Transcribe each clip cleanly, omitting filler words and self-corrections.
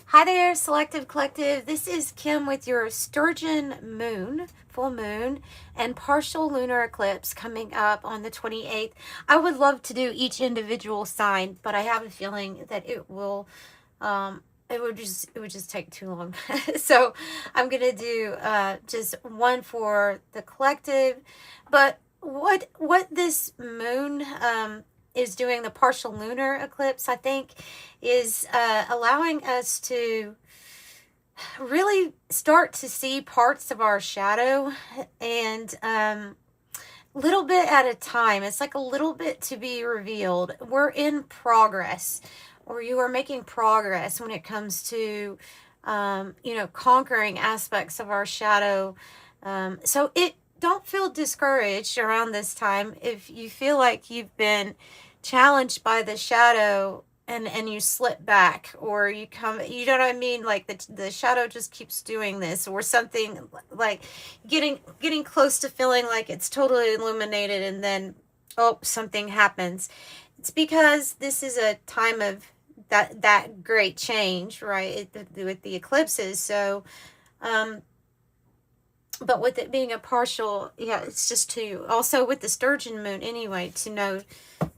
Hi there, Selective Collective. This is Kim with your Sturgeon Moon, full moon, and partial lunar eclipse coming up on the 28th. I would love to do each individual sign, but I have a feeling that it would just take too long. So I'm gonna do just one for the collective. But what this moon is doing, the partial lunar eclipse, I think, is allowing us to really start to see parts of our shadow, and little bit at a time. It's like a little bit to be revealed. We're in progress, or you are making progress when it comes to conquering aspects of our shadow. So don't feel discouraged around this time if you feel like you've been challenged by the shadow and you slip back, or you know what I mean, like the shadow just keeps doing this, or something, like getting close to feeling like it's totally illuminated, and then something happens. It's because this is a time of that great change, right, with the eclipses. So but with it being a partial, it's just to, also with the Sturgeon moon anyway, to know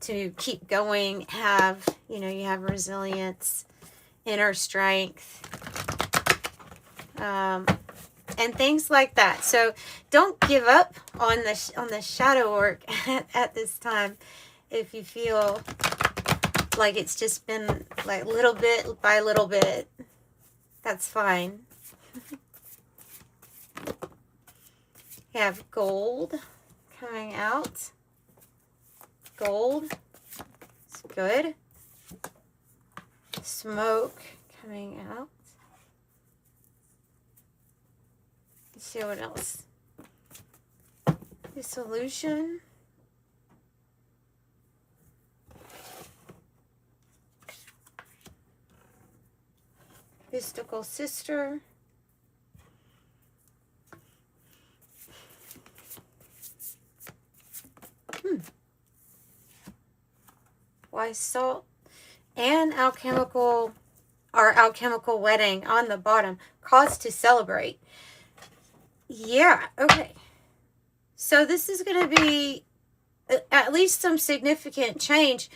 to keep going, you have resilience, inner strength, and things like that. So don't give up on the shadow work at this time. If you feel like it's just been like little bit by little bit, that's fine. You have gold coming out. Gold. It's good. Smoke coming out. Let's see what else. Dissolution. Mystical sister. Wise salt. And alchemical wedding on the bottom. Cause to celebrate. Yeah, okay. So this is going to be at least some significant change.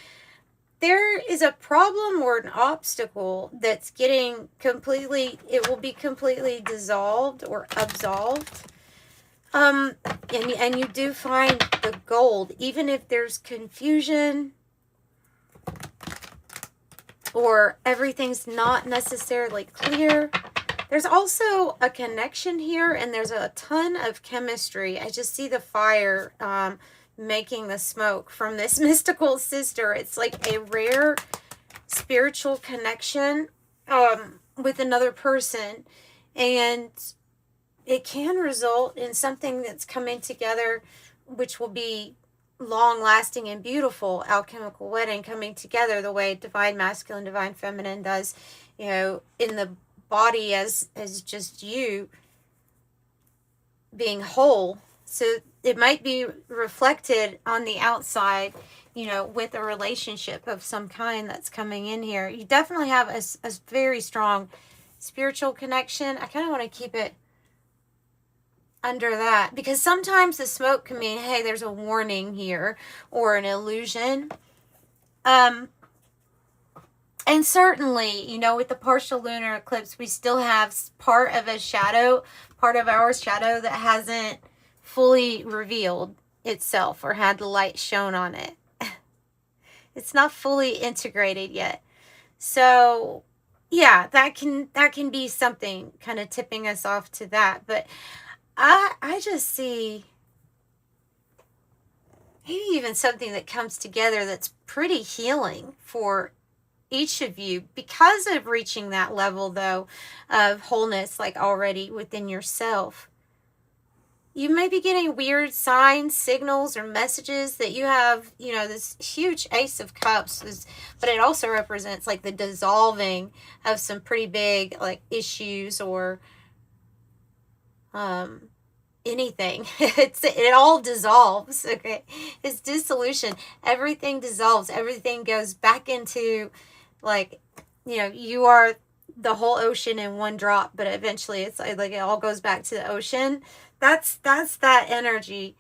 There is a problem or an obstacle that's it will be completely dissolved or absolved. And you do find the gold, even if there's confusion or everything's not necessarily clear. There's also a connection here, and there's a ton of chemistry. I just see the fire making the smoke from this mystical sister. It's like a rare spiritual connection with another person, and it can result in something that's coming together, which will be long-lasting and beautiful. Alchemical wedding coming together the way divine masculine, divine feminine does, in the body as just you being whole. So it might be reflected on the outside, with a relationship of some kind that's coming in here. You definitely have a very strong spiritual connection. I kind of want to keep it under that, because sometimes the smoke can mean, hey, there's a warning here or an illusion. And certainly, with the partial lunar eclipse, we still have part of our shadow that hasn't fully revealed itself or had the light shown on it. It's not fully integrated yet. So yeah, that can be something kind of tipping us off to that. But I just see maybe even something that comes together that's pretty healing for each of you, because of reaching that level, though, of wholeness, like already within yourself. You may be getting weird signs, signals, or messages that you have, this huge Ace of Cups, but it also represents like the dissolving of some pretty big like issues or anything. It all dissolves. Okay, it's dissolution. Everything dissolves. Everything goes back into, like, you are the whole ocean in one drop, but eventually it's like it all goes back to the ocean. That's that energy.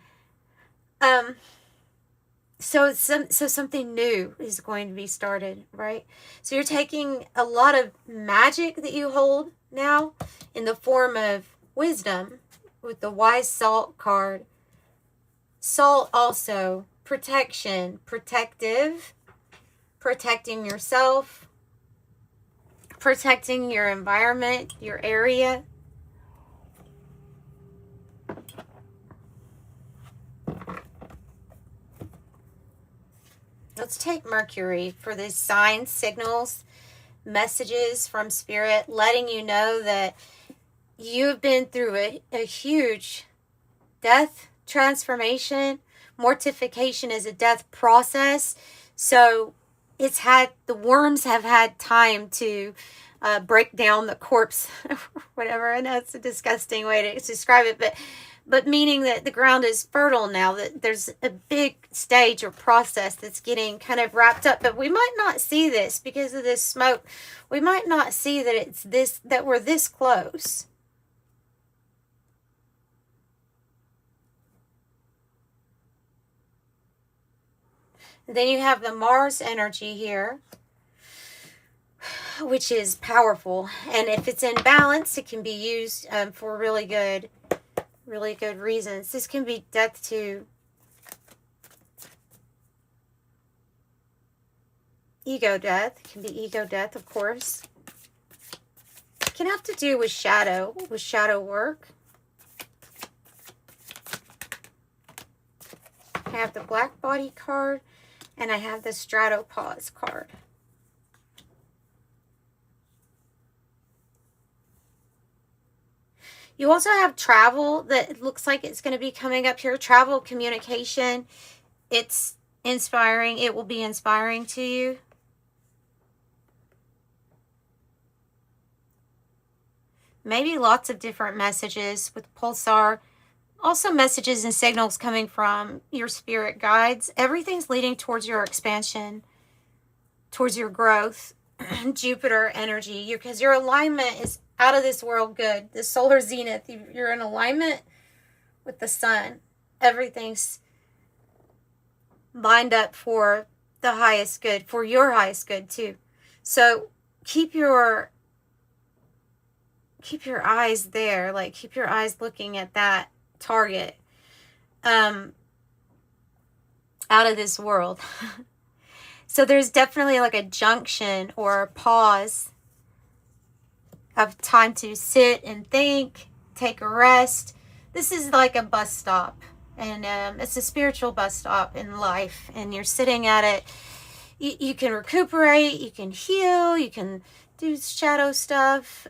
So something new is going to be started, right? So you're taking a lot of magic that you hold now in the form of wisdom with the wise salt card. Salt also protection, protective, protecting yourself, protecting your environment, your area. Let's take Mercury for these signs, signals, messages from Spirit, letting you know that you've been through a huge death transformation. Mortification is a death process. So the worms have had time to break down the corpse, whatever. I know it's a disgusting way to describe it, but meaning that the ground is fertile now, that there's a big stage or process that's getting kind of wrapped up. But we might not see this because of this smoke. We might not see that that we're this close. Then you have the Mars energy here, which is powerful. And if it's in balance, it can be used for really good reasons. This can be death to ego death. It can be ego death, of course. It can have to do with shadow work. I have the Black Body card. And I have the Stratopause card. You also have travel that looks like it's going to be coming up here. Travel, communication. It's inspiring. It will be inspiring to you. Maybe lots of different messages with Pulsar. Also messages and signals coming from your spirit guides. Everything's leading towards your expansion, towards your growth. Jupiter energy, because your alignment is out of this world good. The solar zenith, you're in alignment with the sun. Everything's lined up for the highest good, for your highest good too. So keep your eyes there, like keep your eyes looking at that target, out of this world. So there's definitely like a junction or a pause of time to sit and think, take a rest. This is like a bus stop, and it's a spiritual bus stop in life, and you're sitting at it. You can recuperate, you can heal, you can do shadow stuff.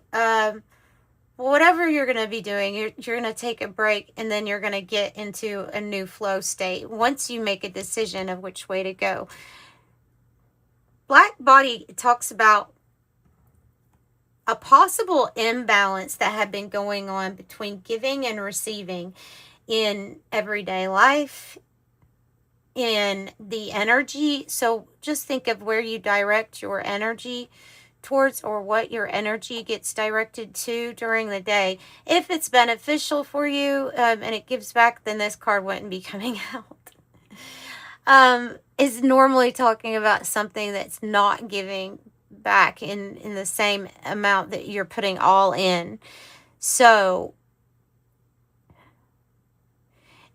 Whatever you're going to be doing, you're going to take a break, and then you're going to get into a new flow state once you make a decision of which way to go. Black Body talks about a possible imbalance that had been going on between giving and receiving in everyday life, in the energy. So just think of where you direct your energy towards, or what your energy gets directed to during the day. If it's beneficial for you and it gives back, then this card wouldn't be coming out. Is normally talking about something that's not giving back in the same amount that you're putting all in. So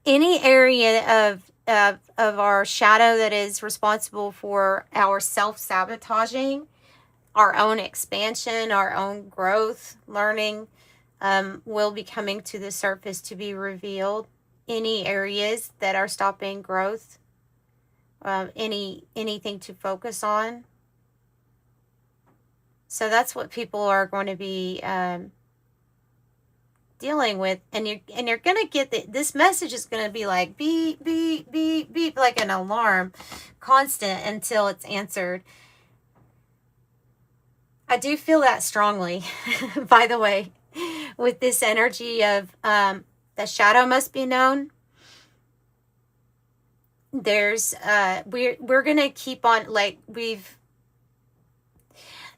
any area of our shadow that is responsible for our self-sabotaging, our own expansion, our own growth, learning, will be coming to the surface to be revealed. Any areas that are stopping growth, anything to focus on. So that's what people are going to be dealing with, and you're going to get this message is going to be like beep beep beep beep, like an alarm, constant until it's answered. I do feel that strongly, by the way, with this energy of the shadow must be known. There's we're gonna keep on, like,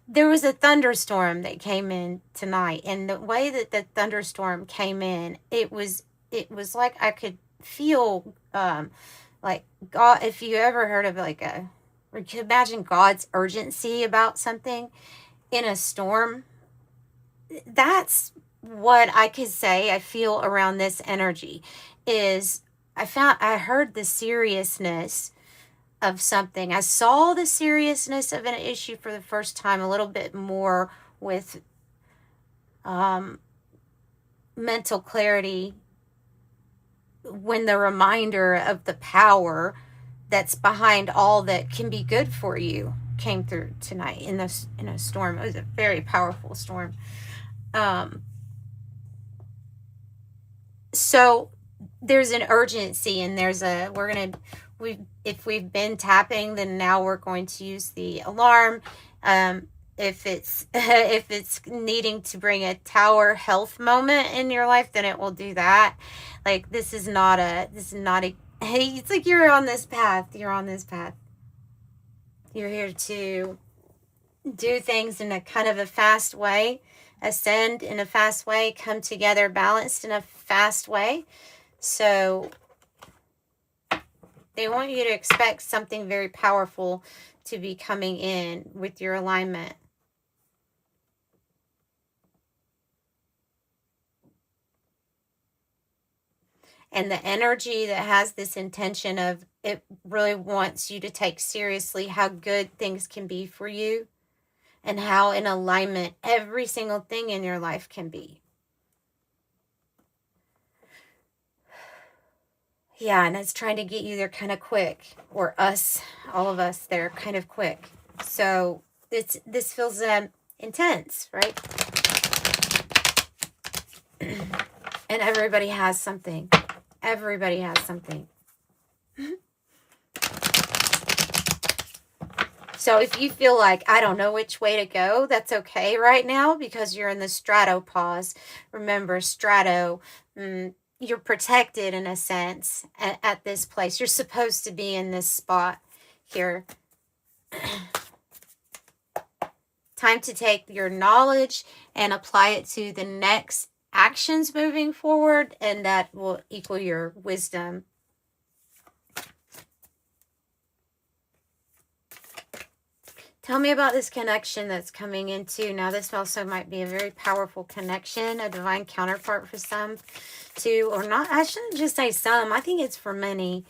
there was a thunderstorm that came in tonight, and the way that the thunderstorm came in, it was like I could feel like God. If you ever heard of like or you can imagine God's urgency about something in a storm, that's what I could say I feel around this energy. Is I heard the seriousness of something. I saw the seriousness of an issue for the first time a little bit more with mental clarity when the reminder of the power that's behind all that can be good for you came through tonight in a storm. It was a very powerful storm. So there's an urgency, and if we've been tapping, then now we're going to use the alarm. If it's if it's needing to bring a tower health moment in your life, then it will do that. Like this is not a hey, it's like you're on this path. You're here to do things in a kind of a fast way, ascend in a fast way, come together balanced in a fast way. So they want you to expect something very powerful to be coming in with your alignment. And the energy that has this intention of it really wants you to take seriously how good things can be for you and how in alignment every single thing in your life can be. Yeah, and it's trying to get you there kind of quick, or us, all of us there kind of quick. So this feels intense, right? And everybody has something. Everybody has something. So if you feel like, I don't know which way to go, that's okay right now because you're in the strato pause. Remember, strato, you're protected in a sense at this place. You're supposed to be in this spot here. Time to take your knowledge and apply it to the next actions moving forward, and that will equal your wisdom. Tell me about this connection that's coming into. Now, this also might be a very powerful connection, a divine counterpart for some too, or not. I shouldn't just say some. I think it's for many.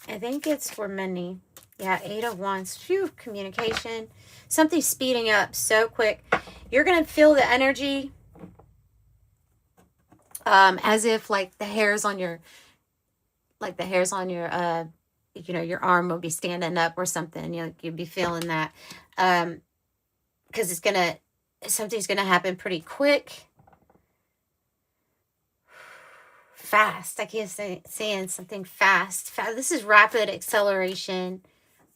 I think it's for many. Yeah, 8 of Wands. Phew, communication. Something speeding up so quick. You're going to feel the energy as if like the hairs on your, your arm will be standing up or something. You'll be feeling that. Because something's going to happen pretty quick. Fast. I keep saying something fast. This is rapid acceleration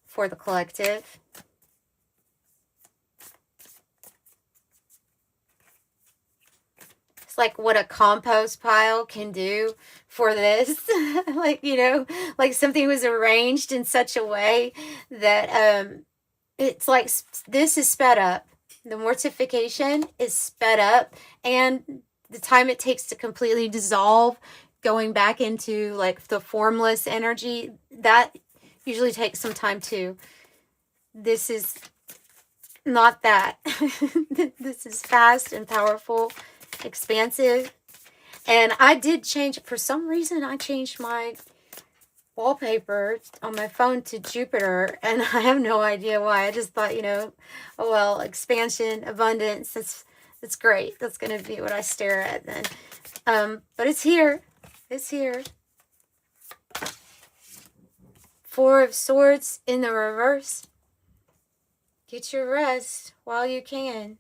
for the collective. It's like what a compost pile can do for this. like something was arranged in such a way that it's like this is sped up. The mortification is sped up, and the time it takes to completely dissolve, going back into like the formless energy, that usually takes some time too. This is not that. This is fast and powerful, expansive. And I did change, for some reason I changed my wallpaper on my phone to Jupiter, and I have no idea why. I just thought, oh well, expansion, abundance, that's great. That's going to be what I stare at then. But it's here. It's here. 4 of Swords in the reverse. Get your rest while you can.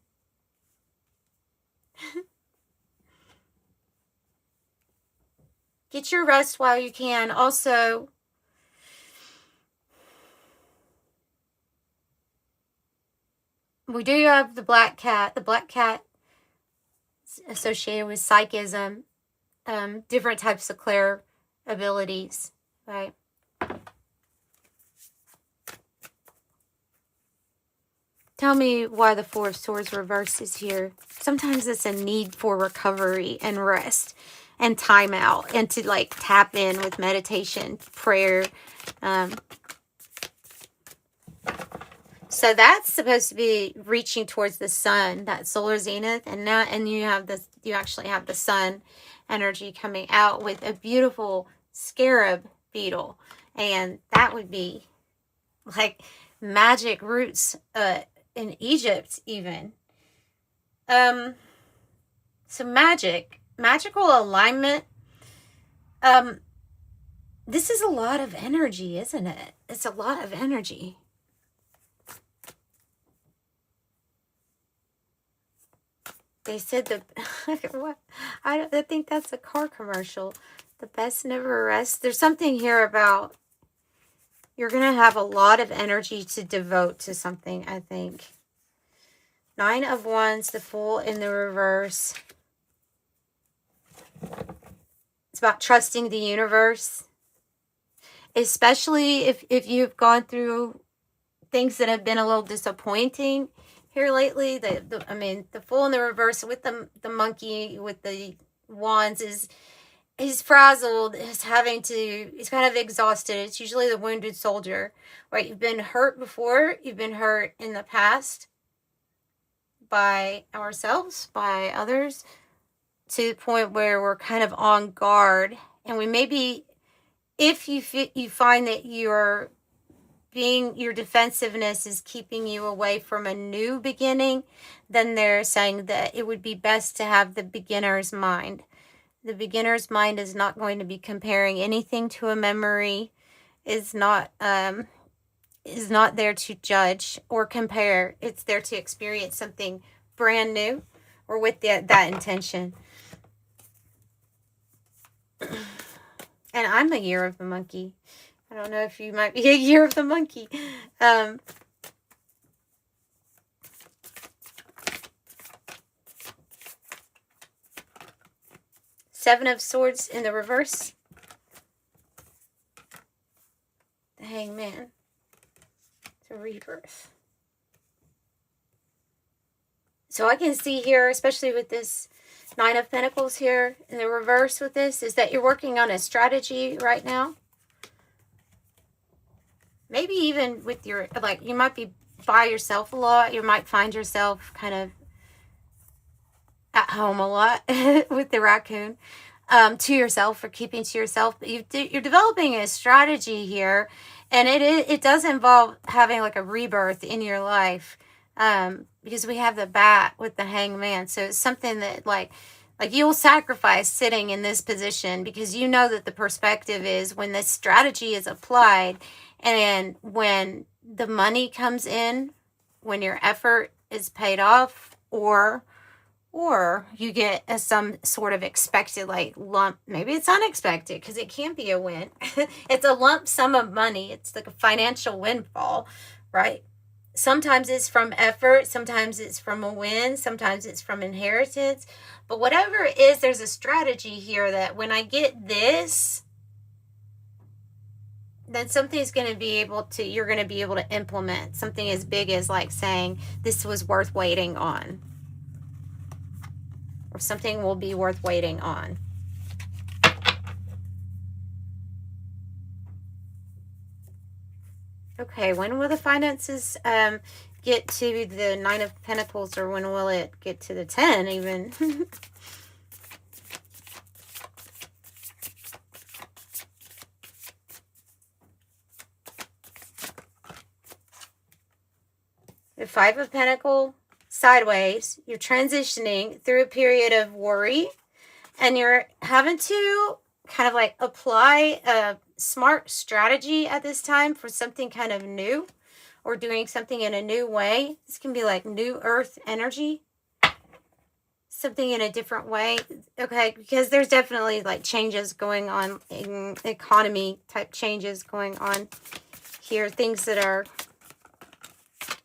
Get your rest while you can. Also, we do have the black cat. The black cat associated with psychism, different types of clair abilities, right? Tell me why the Four of Swords reverse is here. Sometimes it's a need for recovery and rest and time out, and to like tap in with meditation, prayer. So that's supposed to be reaching towards the sun, that solar zenith, and now, and you have this, you actually have the sun energy coming out with a beautiful scarab beetle, and that would be like magic roots in Egypt even. So magical alignment. This is a lot of energy, isn't it? It's a lot of energy. They said the what? I think that's a car commercial. The best never rests. There's something here about you're going to have a lot of energy to devote to something, I think. 9 of Wands, the Fool in the reverse. It's about trusting the universe. Especially if you've gone through things that have been a little disappointing here lately. I mean, the Fool in the reverse with the monkey with the wands is he's frazzled, he's kind of exhausted. It's usually the wounded soldier, right? You've been hurt before, you've been hurt in the past by ourselves, by others, to the point where we're kind of on guard, and we maybe, if you find that your defensiveness is keeping you away from a new beginning, then they're saying that it would be best to have the beginner's mind. The beginner's mind is not going to be comparing anything to a memory, is not there to judge or compare. It's there to experience something brand new, or with that intention. And I'm a year of the monkey. I don't know if you might be a year of the monkey. Seven of Swords in the reverse. The Hangman. The rebirth. So I can see here, especially with this 9 of Pentacles here in the reverse with this, is that you're working on a strategy right now. Maybe even with your, like, you might be by yourself a lot. You might find yourself kind of at home a lot with the raccoon, to yourself, or keeping to yourself. But you're developing a strategy here, and it does involve having like a rebirth in your life, because we have the bat with the Hangman. So it's something that like you'll sacrifice sitting in this position, because you know that the perspective is when this strategy is applied, and when the money comes in, when your effort is paid off, or you get some sort of expected like lump. Maybe it's unexpected, because it can be a win. It's a lump sum of money. It's like a financial windfall, right? Sometimes it's from effort. Sometimes it's from a win. Sometimes it's from inheritance. But whatever it is, there's a strategy here that when I get this, then something's going to be able to, you're going to be able to implement something as big as like saying this was worth waiting on, or something will be worth waiting on. Okay, when will the finances get to the 9 of Pentacles, or when will it get to the 10 even? The 5 of Pentacles, sideways. You're transitioning through a period of worry, and you're having to kind of like apply a smart strategy at this time for something kind of new, or doing something in a new way. This can be like new earth energy, something in a different way. Okay, because there's definitely like changes going on in economy type changes going on here, things that are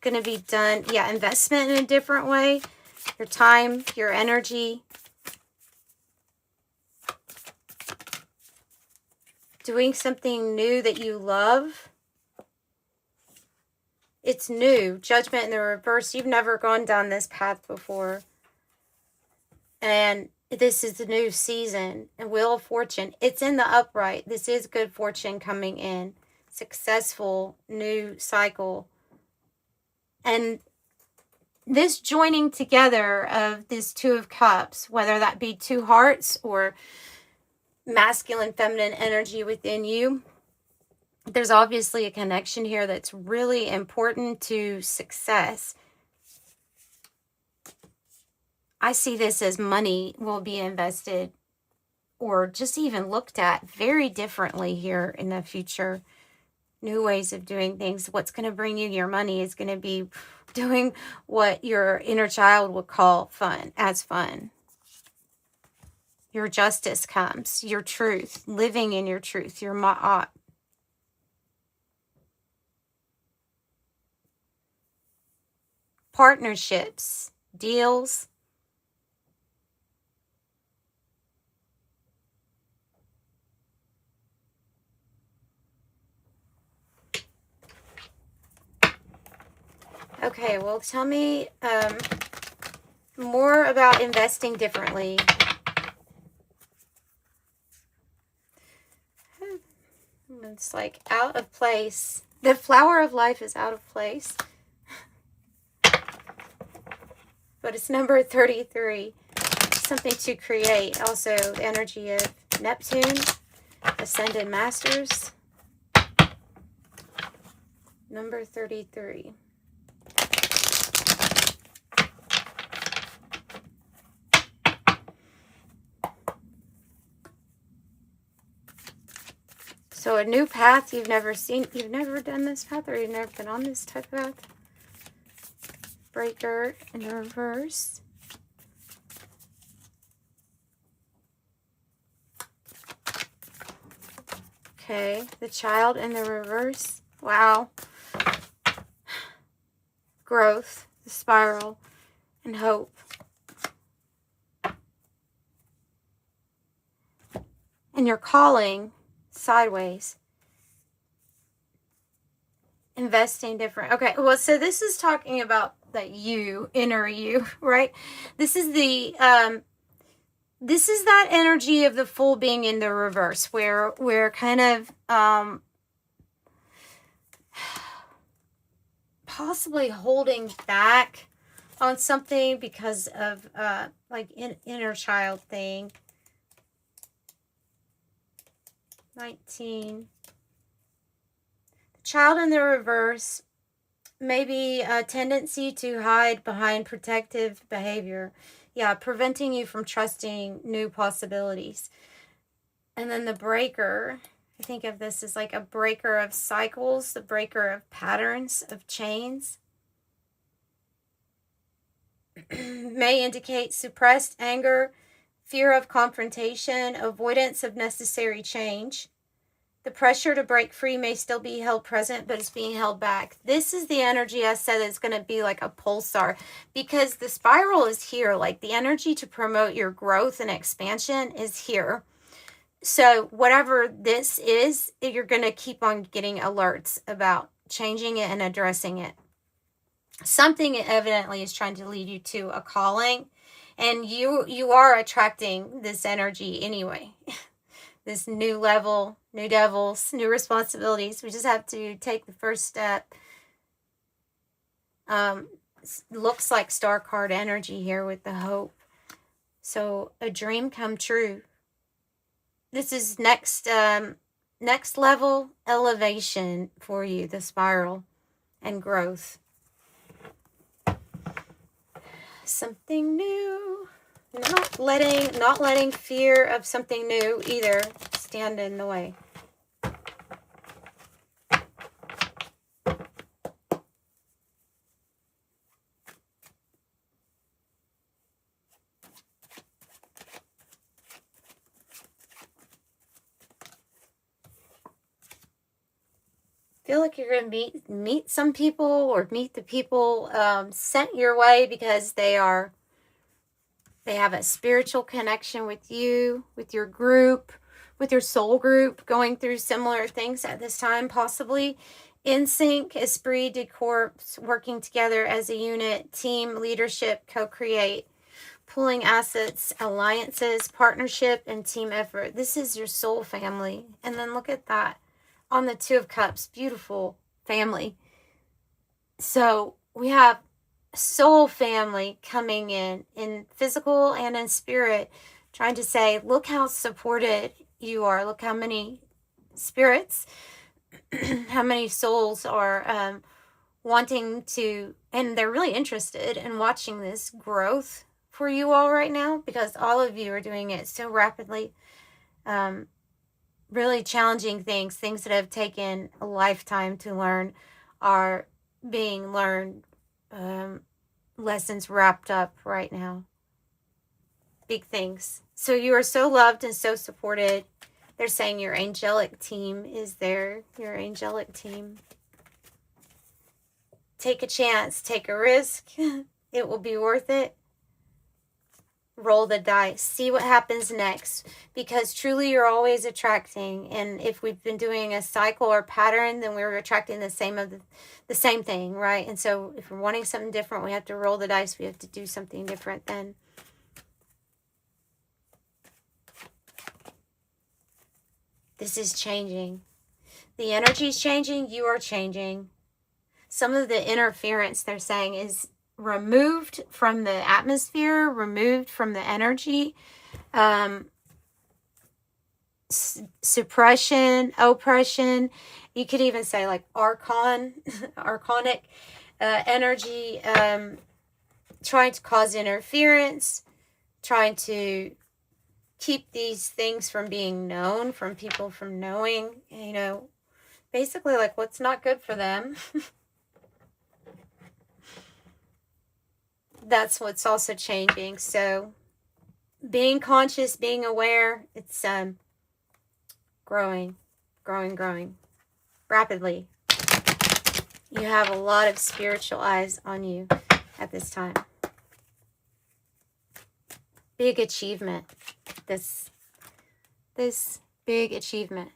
going to be done. Yeah, investment in a different way, your time, your energy, doing something new that you love. It's new. Judgment in the reverse. You've never gone down this path before. And this is the new season. And Wheel of Fortune. It's in the upright. This is good fortune coming in. Successful new cycle. And this joining together of this Two of Cups, whether that be two hearts or masculine, feminine energy within you, there's obviously a connection here that's really important to success. I see this as money will be invested or just even looked at very differently here in the future. New ways of doing things. What's going to bring you your money is going to be doing what your inner child would call fun, as fun. Your justice comes, your truth, living in your truth, your ma'at. Partnerships, deals. Okay, well, tell me more about investing differently. It's like out of place. The flower of life is out of place. But it's number 33. Something to create. Also, the energy of Neptune, Ascended Masters. Number 33. So a new path you've never seen. You've never done this path, or you've never been on this type of path. Breaker in the reverse. Okay, the Child in the reverse. Wow. Growth, the Spiral, and hope. And your calling sideways. Investing different. Okay, well, so this is talking about that you, inner you, right? This is the this is that energy of the Fool being in the reverse, where we're kind of possibly holding back on something because of like inner child thing. 19. The Child in the reverse, maybe a tendency to hide behind protective behavior. Yeah, preventing you from trusting new possibilities. And then the Breaker, I think of this as like a breaker of cycles, the breaker of patterns, of chains. May indicate suppressed anger, fear of confrontation, avoidance of necessary change. The pressure to break free may still be held present, but it's being held back. This is the energy I said is going to be like a pulsar, because the spiral is here. Like the energy to promote your growth and expansion is here. So whatever this is, you're going to keep on getting alerts about changing it and addressing it. Something evidently is trying to lead you to a calling, and you are attracting this energy anyway. This new level, new devils, new responsibilities. We just have to take the first step. Looks like star card energy here with the hope. So a dream come true. This is next level elevation for you, the spiral and growth. Something new. Not letting fear of something new either stand in the way. Feel like you're going to meet some people, or meet the people sent your way because they have a spiritual connection with you, with your group, with your soul group, going through similar things at this time, possibly. In sync, esprit de corps, working together as a unit, team, leadership, co-create, pulling assets, alliances, partnership, and team effort. This is your soul family. And then look at that on the Two of Cups. Beautiful family. So we have soul family coming in physical and in spirit, trying to say, look how supported you are. Look how many spirits, how many souls are wanting to, and they're really interested in watching this growth for you all right now, because all of you are doing it so rapidly. Really challenging things that have taken a lifetime to learn are being learned. Lessons wrapped up right now. Big things. So you are so loved and so supported. They're saying your angelic team is there. Your angelic team. Take a chance. Take a risk. It will be worth it. Roll the dice. See what happens next. Because truly you're always attracting. And if we've been doing a cycle or pattern, then we're attracting the same thing, right? And so if we're wanting something different, we have to roll the dice. We have to do something different then. This is changing. The energy is changing. You are changing. Some of the interference, they're saying, is removed from the atmosphere, removed from the energy. Suppression, oppression. You could even say like archonic energy, trying to cause interference, trying to keep these things from being known, from people from knowing, you know, basically like what's not good for them. That's what's also changing. So being conscious, being aware, it's growing rapidly. You have a lot of spiritual eyes on you at this time. Big achievement. This big achievement.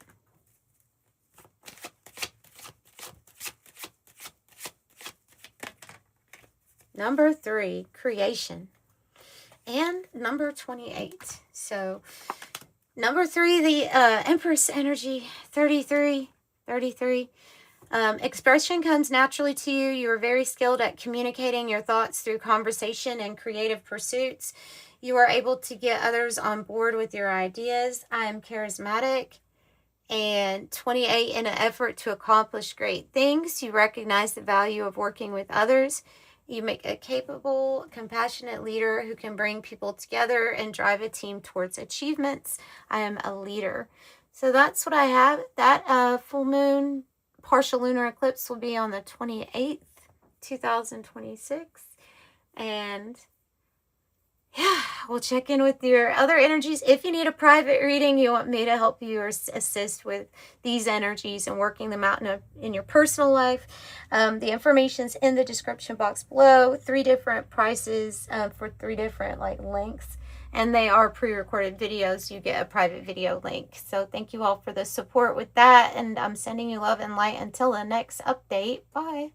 Number 3, creation. And number 28. So number 3, the Empress energy, 33. Expression comes naturally to you. You are very skilled at communicating your thoughts through conversation and creative pursuits. You are able to get others on board with your ideas. I am charismatic. And 28, in an effort to accomplish great things, you recognize the value of working with others. You make a capable, compassionate leader who can bring people together and drive a team towards achievements. I am a leader. So that's what I have. That full moon, partial lunar eclipse will be on the 28th, 2026. And yeah, we'll check in with your other energies. If you need a private reading, you want me to help you or assist with these energies and working them out in your personal life, the information's in the description box below. 3 different prices for 3 different lengths, and they are pre-recorded videos. You get a private video link. So thank you all for the support with that, and I'm sending you love and light until the next update. Bye.